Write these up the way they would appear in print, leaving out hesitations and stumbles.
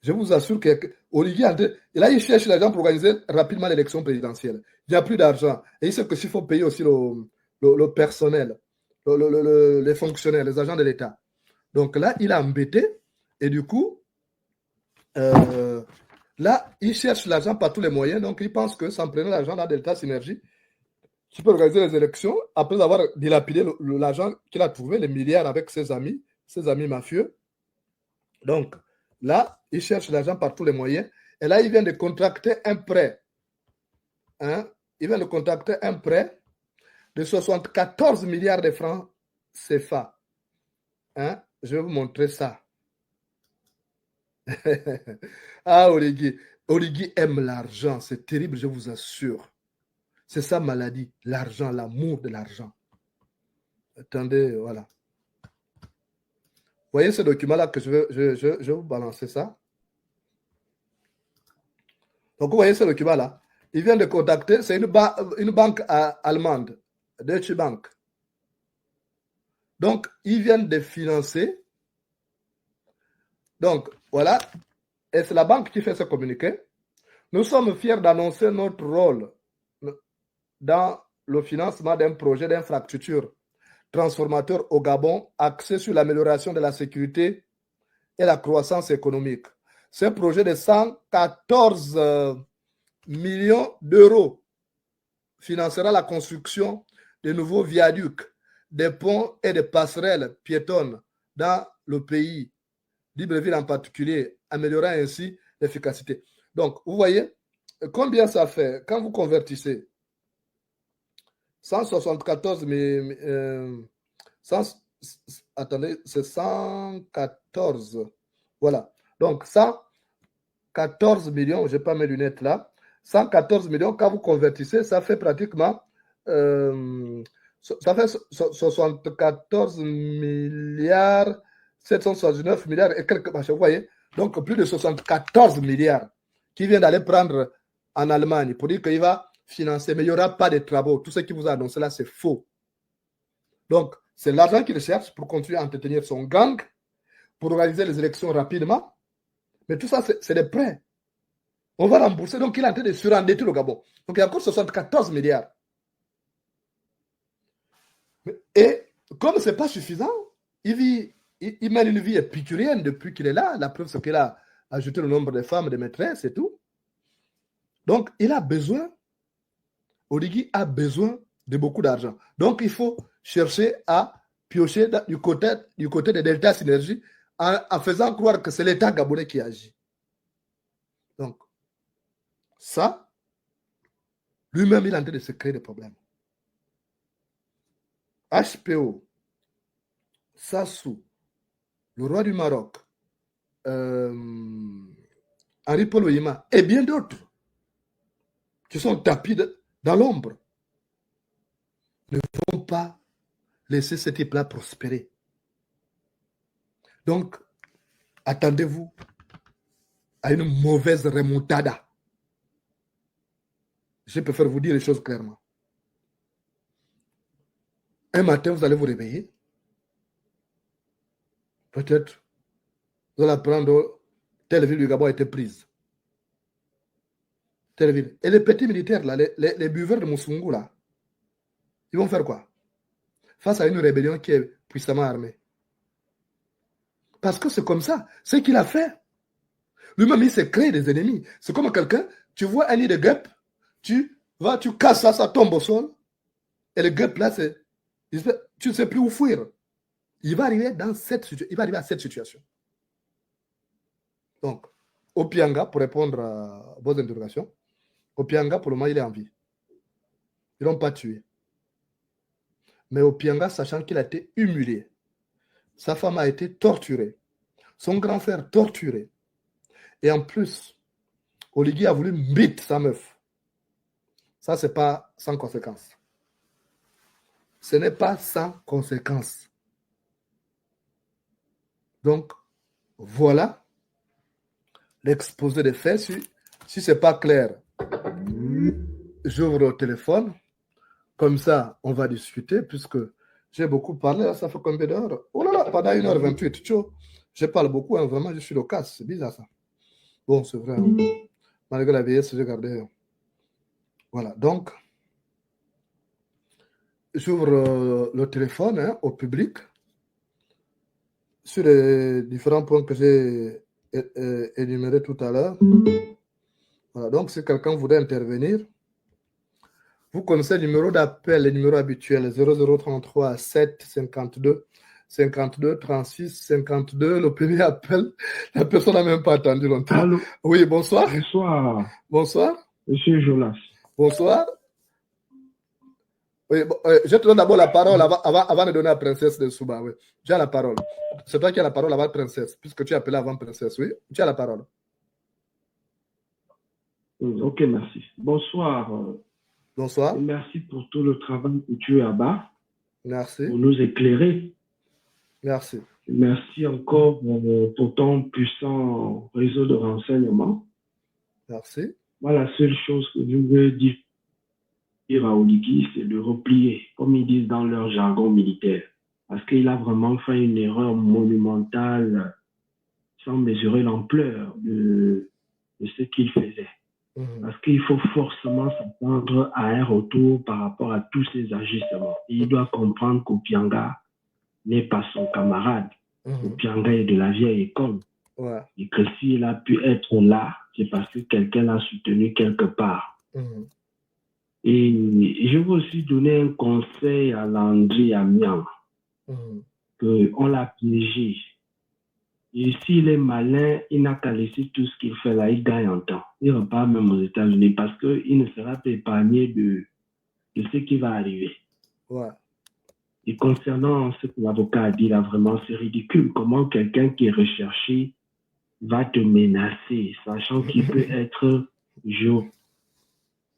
Je vous assure qu'Oligui, là, il cherche l'argent pour organiser rapidement l'élection présidentielle. Il n'y a plus d'argent. Et il sait que s'il faut payer aussi le personnel, les fonctionnaires, les agents de l'État. Donc là, il a embêté. Et du coup, là, il cherche l'argent par tous les moyens. Donc, il pense que s'en prenant l'argent dans Delta Synergie, tu peux organiser les élections après avoir dilapidé l'argent qu'il a trouvé, les milliards avec ses amis mafieux. Donc, là, il cherche l'argent par tous les moyens. Et là, il vient de contracter un prêt. Hein? Il vient de contracter un prêt de 74 milliards de francs CFA. Hein? Je vais vous montrer ça. Ah, Oligui aime l'argent. C'est terrible, je vous assure. C'est sa maladie, l'argent, l'amour de l'argent. Attendez, voilà. Vous voyez ce document-là que je vais vous balancer ça. Donc, vous voyez ce document-là. Il vient de contacter, c'est une banque allemande, Deutsche Bank. Donc, ils viennent de financer. Donc, voilà. Et c'est la banque qui fait ce communiqué. Nous sommes fiers d'annoncer notre rôle dans le financement d'un projet d'infrastructure transformateur au Gabon axé sur l'amélioration de la sécurité et la croissance économique. Ce projet de 114 millions d'euros financera la construction de nouveaux viaducs, des ponts et des passerelles piétonnes dans le pays, Libreville en particulier, améliorant ainsi l'efficacité. Donc, vous voyez, combien ça fait quand vous convertissez 174 000, attendez, c'est 114. Voilà. Donc, 114 millions, je n'ai pas mes lunettes là. 114 millions, quand vous convertissez, ça fait pratiquement ça fait 74 milliards, 769 milliards et quelques machins, vous voyez. Donc, plus de 74 milliards qui vient d'aller prendre en Allemagne pour dire qu'il va financer, mais il n'y aura pas de travaux. Tout ce qu'il vous a annoncé là, c'est faux. Donc, c'est l'argent qu'il cherche pour continuer à entretenir son gang, pour organiser les élections rapidement. Mais tout ça, c'est des prêts. On va rembourser. Donc, il est en train de surendetter le Gabon. Donc, il y a encore 74 milliards. Et comme ce n'est pas suffisant, il mène une vie épicurienne depuis qu'il est là. La preuve, c'est qu'il a ajouté le nombre de femmes, de maîtresses et tout. Donc, il a besoin, Oligui a besoin de beaucoup d'argent. Donc, il faut chercher à piocher du côté de Delta Synergie en faisant croire que c'est l'État gabonais qui agit. Donc, ça, lui-même, il est en train de se créer des problèmes. HPO, Sassou, le roi du Maroc, Henri Paul Oyema et bien d'autres qui sont tapis dans l'ombre ne vont pas laisser ce type-là prospérer. Donc, attendez-vous à une mauvaise remontada. Je préfère vous dire les choses clairement. Un matin, vous allez vous réveiller. Peut-être, vous allez apprendre telle ville du Gabon a été prise. Telle ville. Et les petits militaires, là, les buveurs de Moussoungou, là, ils vont faire quoi? Face à une rébellion qui est puissamment armée. Parce que c'est comme ça. Ce qu'il a fait. Lui-même, il s'est créé des ennemis. C'est comme quelqu'un, tu vois un nid de guêpe, tu casses ça, ça tombe au sol. Et le guêpe, là, tu ne sais plus où fuir. Il va arriver à cette situation. Donc, Opianga, pour répondre à vos interrogations, Opianga, pour le moment, il est en vie. Ils ne l'ont pas tué. Mais Opianga, sachant qu'il a été humilié, sa femme a été torturée, son grand frère torturé. Et en plus, Oligui a voulu mbite sa meuf. Ça, ce n'est pas sans conséquence. Ce n'est pas sans conséquence. Donc, voilà l'exposé des faits. Si ce n'est pas clair, j'ouvre le téléphone. Comme ça, on va discuter, puisque j'ai beaucoup parlé. Là, ça fait combien d'heures? Oh là là, pendant 1h28. Je parle beaucoup, hein, vraiment, je suis loquace. C'est bizarre ça. Bon, c'est vrai. Hein. Malgré la vieillesse, j'ai gardé. Voilà, donc, j'ouvre le téléphone hein, au public sur les différents points que j'ai énumérés tout à l'heure. Voilà, donc, si quelqu'un voudrait intervenir, vous connaissez le numéro d'appel, le numéro habituel 0033 7 52 52 36 52. Le premier appel, la personne n'a même pas attendu longtemps. Allô? Oui, bonsoir. Bonsoir. Bonsoir. Monsieur Jolas. Bonsoir. Oui, bon, je te donne d'abord la parole avant de donner à la princesse de Souba. Oui. Tu as la parole. C'est toi qui as la parole avant princesse, puisque tu as appelé avant princesse. Oui, tu as la parole. Ok, merci. Bonsoir. Bonsoir. Et merci pour tout le travail que tu as bas. Merci. Pour nous éclairer. Merci. Merci encore pour ton puissant réseau de renseignement. Merci. Moi, la seule chose que je veux dire à Oligui, c'est de replier, comme ils disent dans leur jargon militaire. Parce qu'il a vraiment fait une erreur monumentale sans mesurer l'ampleur de ce qu'il faisait. Parce qu'il faut forcément s'attendre à un retour par rapport à tous ces agissements. Et il doit comprendre qu'Opianga n'est pas son camarade. Opianga est de la vieille école. Ouais. Et que s'il a pu être là, c'est parce que quelqu'un l'a soutenu quelque part. Et je veux aussi donner un conseil à Landry Amiens, qu'on l'a piégé. Et s'il est malin, il n'a qu'à laisser tout ce qu'il fait là, il gagne en temps. Il repart même aux États-Unis parce qu'il ne sera pas épargné de ce qui va arriver. Ouais. Et concernant ce que l'avocat a dit là, vraiment, c'est ridicule. Comment quelqu'un qui est recherché va te menacer, sachant qu'il peut être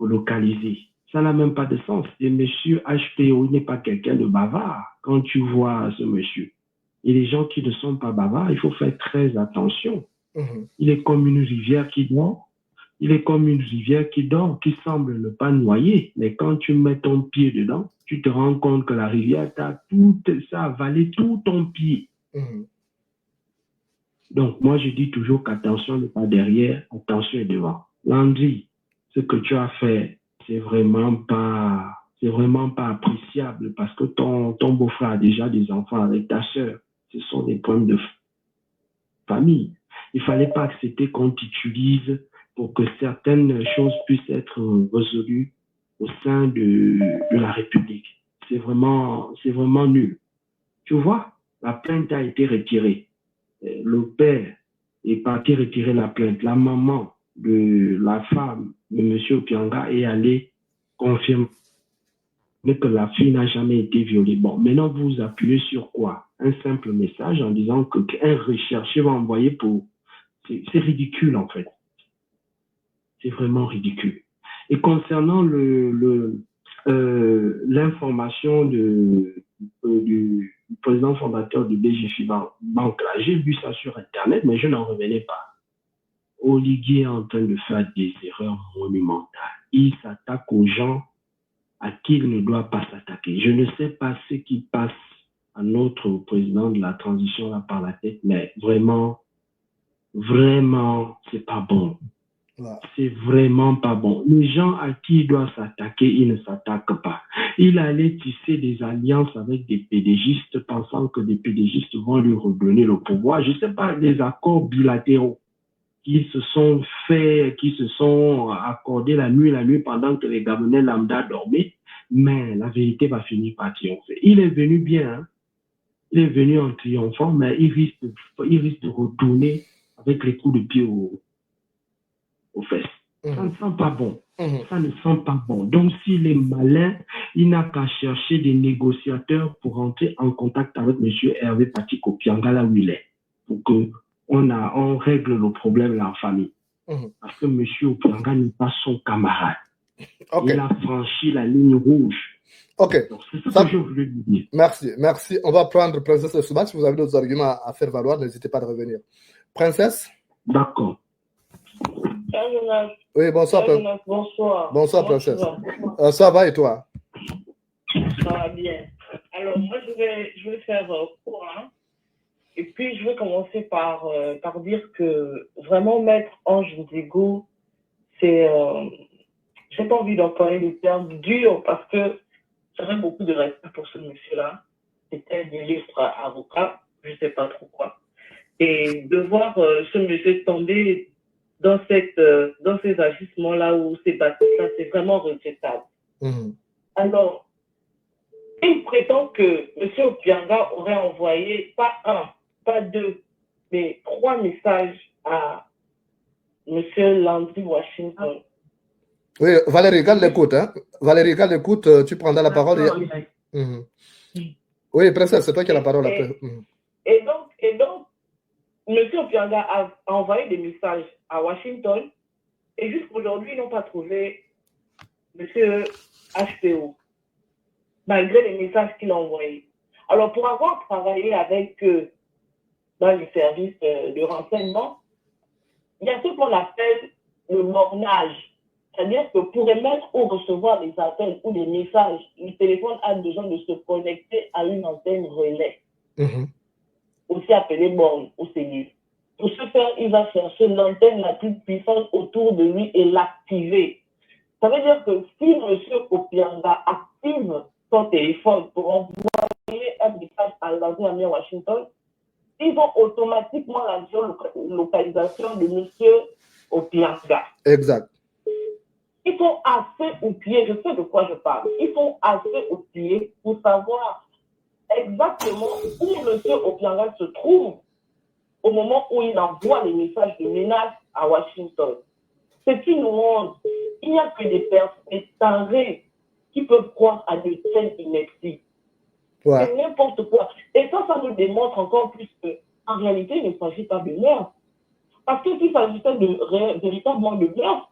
géolocalisé. Ça n'a même pas de sens. Et monsieur HPO, il n'est pas quelqu'un de bavard quand tu vois ce monsieur. Et les gens qui ne sont pas bavards, il faut faire très attention. Il est comme une rivière qui dort. Il est comme une rivière qui dort, qui semble ne pas noyer. Mais quand tu mets ton pied dedans, tu te rends compte que la rivière ça a avalé tout ton pied. Donc, moi, je dis toujours qu'attention n'est pas derrière, attention est devant. Landry, ce que tu as fait, c'est vraiment pas appréciable parce que ton beau-frère a déjà des enfants avec ta sœur. Ce sont des problèmes de famille. Il ne fallait pas accepter qu'on t'utilise pour que certaines choses puissent être résolues au sein de la République. C'est vraiment nul. Tu vois, la plainte a été retirée. Le père est parti retirer la plainte. La maman de la femme de M. Opianga est allée confirmer que la fille n'a jamais été violée. Bon, maintenant, vous appuyez sur quoi? Un simple message en disant qu'un recherché va envoyer pour... C'est ridicule, en fait. C'est vraiment ridicule. Et concernant l'information du président fondateur du BGF Banque, là, j'ai vu ça sur Internet, mais je n'en revenais pas. Oligui est en train de faire des erreurs monumentales. Il s'attaque aux gens à qui il ne doit pas s'attaquer. Je ne sais pas ce qui passe à notre président de la transition là par la tête, mais vraiment, c'est pas bon. Ouais. C'est vraiment pas bon. Les gens à qui il doit s'attaquer, il ne s'attaque pas. Il allait tisser des alliances avec des pédégistes, pensant que des pédégistes vont lui redonner le pouvoir. Je ne sais pas, des accords bilatéraux qui se sont accordés la nuit pendant que les Gabonais lambda dormaient, mais la vérité va finir par triompher. Il est venu bien, hein? Il est venu en triomphant, mais il risque de retourner avec les coups de pied aux fesses. Ça ne sent pas bon. Ça ne sent pas bon. Donc, s'il est malin, il n'a qu'à chercher des négociateurs pour entrer en contact avec M. Hervé Patrick Opianga là où il est, pour qu'on règle le problème là en famille. Parce que M. Opianga n'est pas son camarade. Okay. Il a franchi la ligne rouge. Ok. Donc, c'est ce que je voulais lui dire. Merci. On va prendre Princesse Souba. Si vous avez d'autres arguments à faire valoir, n'hésitez pas à revenir. Princesse? D'accord. Oui, bonsoir. Bonsoir. Bonsoir, Princesse. Ça va et toi? Ça va bien. Alors, moi, je vais faire court. Et puis, je vais commencer par dire que vraiment Maître Ange Ndigo, c'est, j'ai pas envie d'employer le terme dur parce que j'avais beaucoup de respect pour ce monsieur-là. C'était un illustre avocat, je sais pas trop quoi. Et de voir ce monsieur tomber dans ces agissements-là ou ces bâtisses-là, c'est vraiment regrettable. Alors, il prétend que M. Opianga aurait envoyé pas un, pas deux, mais 3 messages à M. Landry Washington. Oui, Valérie, garde l'écoute. Hein? Valérie, garde l'écoute, tu prendras la parole. Oui, princesse, c'est toi qui as la parole après. Et donc, M. Opianga a envoyé des messages à Washington et jusqu'aujourd'hui, ils n'ont pas trouvé M. HPO, malgré les messages qu'il a envoyés. Alors, pour avoir travaillé avec eux dans les services de renseignement, il y a ce qu'on appelle le bornage. C'est-à-dire que pour émettre ou recevoir des appels ou des messages, le téléphone a besoin de se connecter à une antenne relais, aussi appelée borne ou cellule. Pour ce faire, il va chercher l'antenne la plus puissante autour de lui et l'activer. Ça veut dire que si M. Opianga active son téléphone pour envoyer un message à l'antenne à Washington, ils vont automatiquement la géolocalisation de M. Opianga. Exact. Ils sont assez outillés, je sais de quoi je parle, ils sont assez outillés pour savoir exactement où M. Opianga se trouve au moment où il envoie les messages de menace à Washington. C'est une honte. Il n'y a que des personnes tarées qui peuvent croire à de telles inepties. Ouais. C'est n'importe quoi. Et ça nous démontre encore plus qu'en réalité, il ne s'agit pas de meurtre. Parce que s'il s'agissait véritablement de meurtre,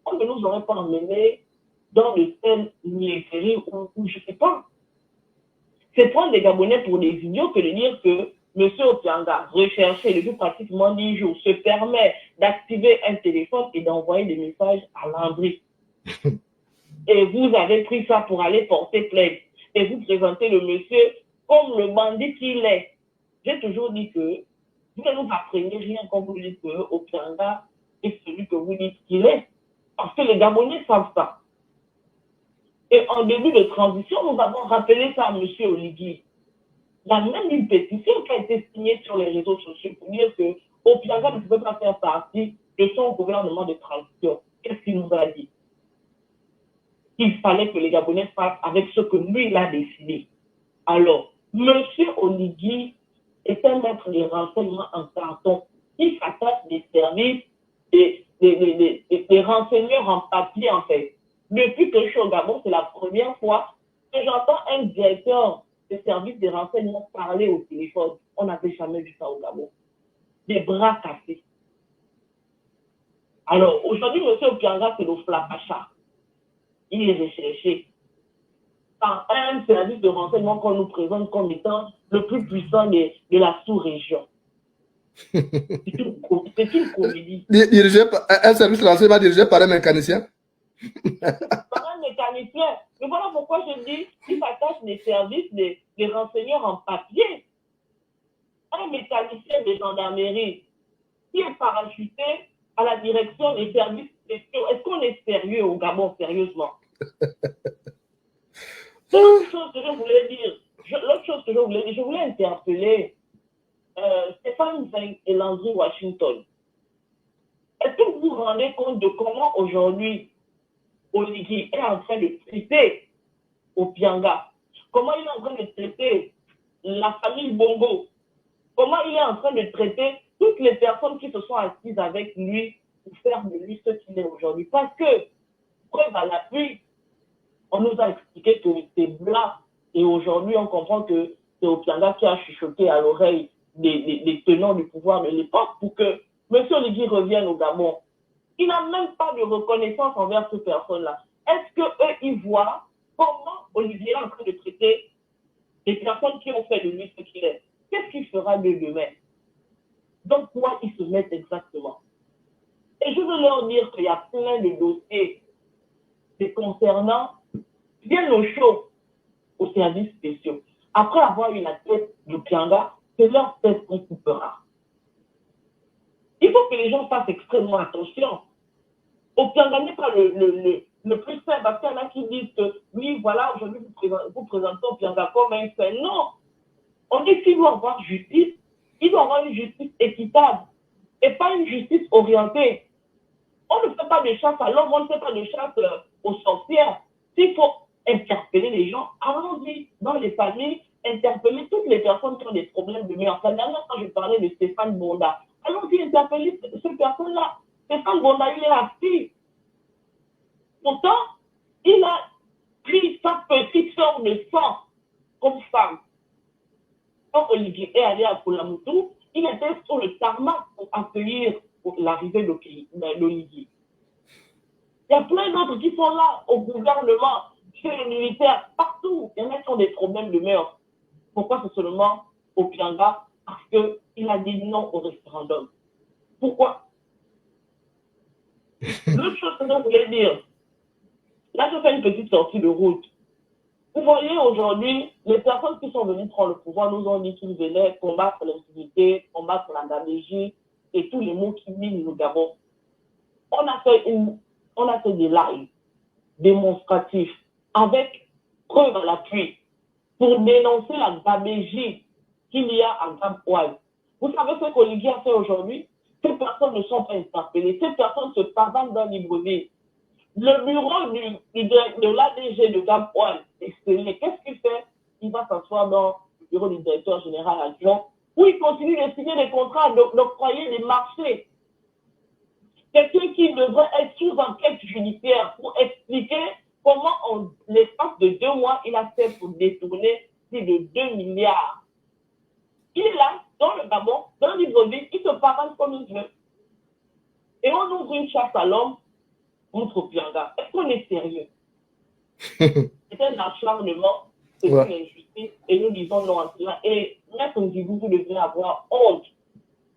on ne nous aurait pas emmenés dans de telles niaiseries ou je ne sais pas. C'est prendre des Gabonais pour des idiots que de dire que M. Opianga, recherché depuis pratiquement 10 jours, se permet d'activer un téléphone et d'envoyer des messages à Landry. Et vous avez pris ça pour aller porter plainte. Et vous présentez le monsieur comme le bandit qu'il est. J'ai toujours dit que vous ne nous apprenez rien quand vous dites que Opianga est celui que vous dites qu'il est. Parce que les Gabonais savent ça. Et en début de transition, nous avons rappelé ça à M. Oligui. Il y a même une pétition qui a été signée sur les réseaux sociaux pour dire que Opianga ne pouvait pas faire partie de son gouvernement de transition. Qu'est-ce qu'il nous a dit? Il fallait que les Gabonais fassent avec ce que lui, il a décidé. Alors, M. Oligui est un maître des renseignements en carton. Il s'attache des services, des renseigneurs en papier, en fait. Depuis que je suis au Gabon, c'est la première fois que j'entends un directeur des services de renseignement parler au téléphone. On n'avait jamais vu ça au Gabon. Des bras cassés. Alors, aujourd'hui, M. Opianga, c'est le flapacha. Il est recherché par un service de renseignement qu'on nous présente comme étant le plus puissant de la sous-région. C'est une comédie. Un service de renseignement dirigé par un mécanicien? Par un mécanicien. Mais voilà pourquoi je dis qu'il s'attache des services des renseigneurs en papier. Un mécanicien de gendarmerie qui est parachuté à la direction des services spéciaux. Est-ce qu'on est sérieux au Gabon, sérieusement? L'autre chose que je voulais dire, je voulais interpeller Stéphane Zeng et Landry Washington. Est-ce que vous vous rendez compte de comment aujourd'hui Oligui est en train de traiter Opianga? Comment il est en train de traiter la famille Bongo? Comment il est en train de traiter toutes les personnes qui se sont assises avec lui pour faire de lui ce qu'il est aujourd'hui? Parce que, preuve à l'appui, on nous a expliqué que c'est blanc et aujourd'hui on comprend que c'est Opianga qui a chuchoté à l'oreille des tenants du pouvoir de l'époque pour que M. Oligui revienne au Gabon. Il n'a même pas de reconnaissance envers ces personnes-là. Est-ce qu'eux, ils voient comment Olivier est en train de traiter les personnes qui ont fait de lui ce qu'il est? Qu'est-ce qu'il fera de demain? Donc, quoi ils se mettent exactement? Et je veux leur dire qu'il y a plein de dossiers concernant bien au chaud aux services spéciaux. Après avoir eu la tête de Opianga, c'est leur tête qu'on coupera. Il faut faut que les gens fassent extrêmement attention. Opianga n'est pas le plus simple, parce qu'il y en a qui disent que, oui, voilà, aujourd'hui, vous présentez Opianga comme un saint. Non, on dit qu'il doit avoir justice, il doit avoir une justice équitable, et pas une justice orientée. On ne fait pas de chasse à l'homme, on ne fait pas de chasse aux sorcières. S'il faut interpeller les gens, allons-y dans les familles, interpeller toutes les personnes qui ont des problèmes de mœurs. La dernière fois, je parlais de Stéphane Bonda. Allons-y interpeller cette personne-là. Stéphane Bonda, il est assis. Pourtant, il a pris sa petite sœur de sang comme femme. Quand Olivier est allé à Koulamoutou, il était sur le tarmac pour accueillir l'arrivée d'Olivier. Il y a plein d'autres qui sont là au gouvernement, chez les militaires, partout. Il y en a qui ont des problèmes de mœurs. Pourquoi c'est seulement Opianga? Parce qu'il a dit non au référendum. Pourquoi? L'autre chose que je voulais dire, là je fais une petite sortie de route. Vous voyez aujourd'hui, les personnes qui sont venues prendre le pouvoir nous ont dit qu'ils venaient combattre l'impunité, combattre la gabegie et tous les mots qui minent le Gabon. On a fait des lives démonstratifs avec preuve à l'appui pour dénoncer la gabegie qu'il y a à Gab-Oual. Vous savez ce qu'Olivier a fait aujourd'hui? Ces personnes ne sont pas interpellées. Ces personnes se pavanent dans Libreville. Le bureau de l'ADG de Gab-Oual est scellé. Qu'est-ce qu'il fait? Il va s'asseoir dans le bureau du directeur général adjoint où il continue de signer des contrats, d'octroyer des marchés. Quelqu'un qui devrait être sous enquête judiciaire pour expliquer comment, en l'espace de 2 mois, il a fait pour détourner plus de 2 milliards. Il est là, dans le Gabon, dans Libreville, il se parle comme il veut. Et on ouvre une chasse à l'homme contre Opianga. Est-ce qu'on est sérieux? C'est un acharnement, c'est une injustice, et nous disons non à cela. Et Maître Ndibou, vous devrez avoir honte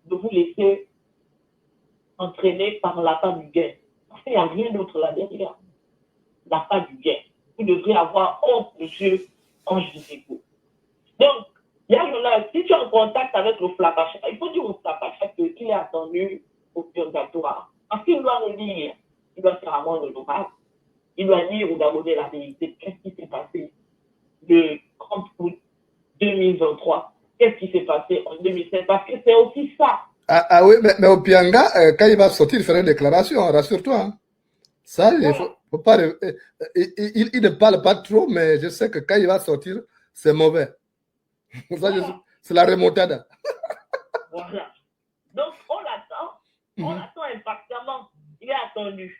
de vous laisser entraîné par l'appât du gain. Parce qu'il n'y a rien d'autre là derrière. L'appât du gain. Vous devrez avoir honte, monsieur Ange Viséco. Donc, il y a là, si tu es en contact avec le Flapacha, il faut dire au Flapacha qu'il est attendu au purgatoire. Parce qu'il doit le dire. Il doit faire amende honorable. Il doit dire aux Gabonais la vérité. Qu'est-ce qui s'est passé le 30 août 2023? Qu'est-ce qui s'est passé en 2007? Parce que c'est aussi ça. Ah oui, mais Opianga, quand il va sortir, il fera une déclaration, rassure-toi. Hein. Ça, il faut pas. Il ne parle pas trop, mais je sais que quand il va sortir, c'est mauvais. C'est la remontada. Voilà. Donc, on l'attend impatiemment. Il est attendu.